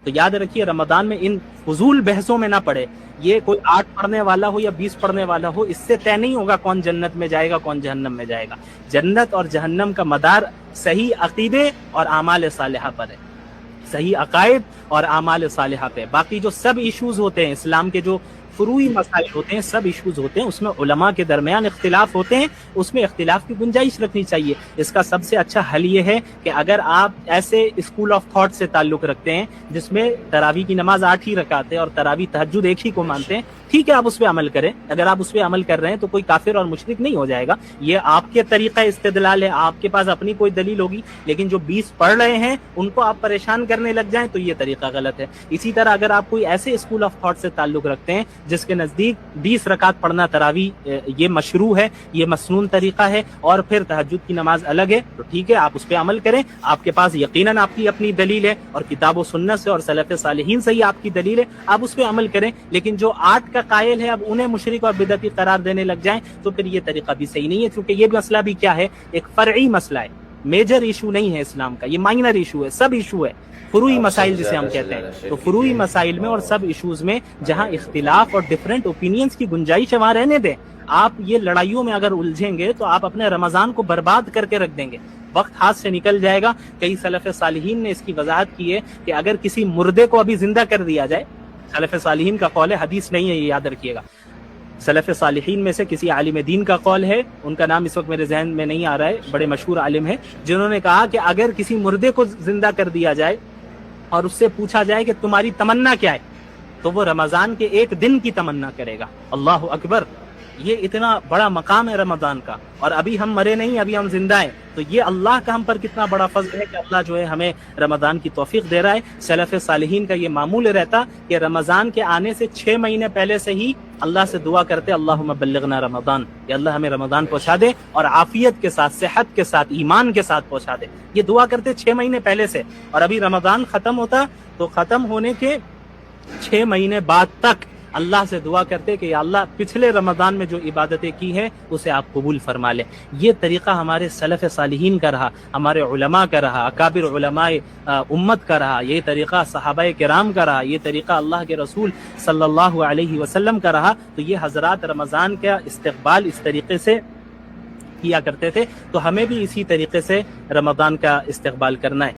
تو یاد رکھیے رمضان میں ان فضول بحثوں میں نہ پڑے. یہ کوئی 8 پڑھنے والا ہو یا 20 پڑھنے والا ہو، اس سے طے نہیں ہوگا کون جنت میں جائے گا کون جہنم میں جائے گا. جنت اور جہنم کا مدار صحیح عقیدے اور اعمال صالحہ پر ہے، صحیح عقائد اور اعمال صالحہ پہ. باقی جو سب ایشوز ہوتے ہیں اسلام کے، جو فروعی مسائل ہوتے ہیں، سب ایشوز ہوتے ہیں، اس میں علماء کے درمیان اختلاف ہوتے ہیں، اس میں اختلاف کی گنجائش رکھنی چاہیے. اس کا سب سے اچھا حل یہ ہے کہ اگر آپ ایسے اسکول آف تھاٹ سے تعلق رکھتے ہیں جس میں تراویح کی نماز 8 ہی رکعت ہے اور تراویح تہجد ایک ہی کو مانتے ہیں، ٹھیک ہے آپ اس پہ عمل کریں. اگر آپ اس پہ عمل کر رہے ہیں تو کوئی کافر اور مشرک نہیں ہو جائے گا. یہ آپ کے طریقہ استدلال ہے، آپ کے پاس اپنی کوئی دلیل ہوگی، لیکن جو 20 پڑھ رہے ہیں ان کو آپ پریشان کرنے لگ جائیں تو یہ طریقہ غلط ہے. اسی طرح اگر آپ کوئی ایسے اسکول آف تھاٹ سے تعلق رکھتے ہیں جس کے نزدیک 20 رکعت پڑھنا تراویح یہ مشروع ہے، یہ مسنون طریقہ ہے، اور پھر تہجد کی نماز الگ ہے، تو ٹھیک ہے آپ اس پہ عمل کریں. آپ کے پاس یقیناً آپ کی اپنی دلیل ہے اور کتاب و سنت سے اور سلف صالحین سے ہی آپ کی دلیل ہے، آپ اس پہ عمل کریں. لیکن جو 8 کا قائل ہے اب انہیں مشرک اور بدعتی قرار دینے لگ جائیں تو پھر یہ طریقہ بھی صحیح نہیں ہے. کیونکہ یہ مسئلہ بھی کیا ہے، ایک فرعی مسئلہ ہے، میجر ایشو نہیں ہے اسلام کا، یہ مائنر ایشو ہے، سب ایشو ہے، فروعی مسائل جسے ہم کہتے ہیں. تو فروعی مسائل میں اور سب ایشوز میں جہاں اختلاف اور ڈفرینٹ اوپینینز کی گنجائش ہے وہاں رہنے دیں. آپ یہ لڑائیوں میں اگر الجھیں گے تو آپ اپنے رمضان کو برباد کر کے رکھ دیں گے، وقت ہاتھ سے نکل جائے گا. کئی سلف صالحین نے اس کی وضاحت کی ہے کہ اگر کسی مردے کو ابھی زندہ کر دیا جائے، سلف صالحین کا قول ہے، حدیث نہیں ہے، یہ یاد رکھیے گا. سلف صالحین میں سے کسی عالم دین کا قول ہے، ان کا نام اس وقت میرے ذہن میں نہیں آ رہا ہے، بڑے مشہور عالم ہے، جنہوں نے کہا کہ اگر کسی مردے کو زندہ کر دیا جائے اور اس سے پوچھا جائے کہ تمہاری تمنا کیا ہے، تو وہ رمضان کے ایک دن کی تمنا کرے گا. اللہ اکبر! یہ اتنا بڑا مقام ہے رمضان کا، اور ابھی ہم مرے نہیں، ابھی ہم زندہ ہیں. تو یہ اللہ کا ہم پر کتنا بڑا فضل ہے کہ اللہ جو ہے ہمیں رمضان کی توفیق دے رہا ہے. سلف صالحین کا یہ معمول رہتا کہ رمضان کے آنے سے 6 مہینے پہلے سے ہی اللہ سے دعا کرتے، اللہم بلغنا رمضان، یا اللہ ہمیں رمضان پہنچا دے اور عافیت کے ساتھ، صحت کے ساتھ، ایمان کے ساتھ پہنچا دے. یہ دعا کرتے 6 مہینے پہلے سے، اور ابھی رمضان ختم ہوتا تو ختم ہونے کے 6 مہینے بعد تک اللہ سے دعا کرتے کہ یا اللہ پچھلے رمضان میں جو عبادتیں کی ہیں اسے آپ قبول فرما لیں. یہ طریقہ ہمارے سلف صالحین کا رہا، ہمارے علماء کا رہا، اکابر علماء امت کا رہا، یہ طریقہ صحابہ کرام کا رہا، یہ طریقہ اللہ کے رسول صلی اللہ علیہ وسلم کا رہا. تو یہ حضرات رمضان کا استقبال اس طریقے سے کیا کرتے تھے، تو ہمیں بھی اسی طریقے سے رمضان کا استقبال کرنا ہے.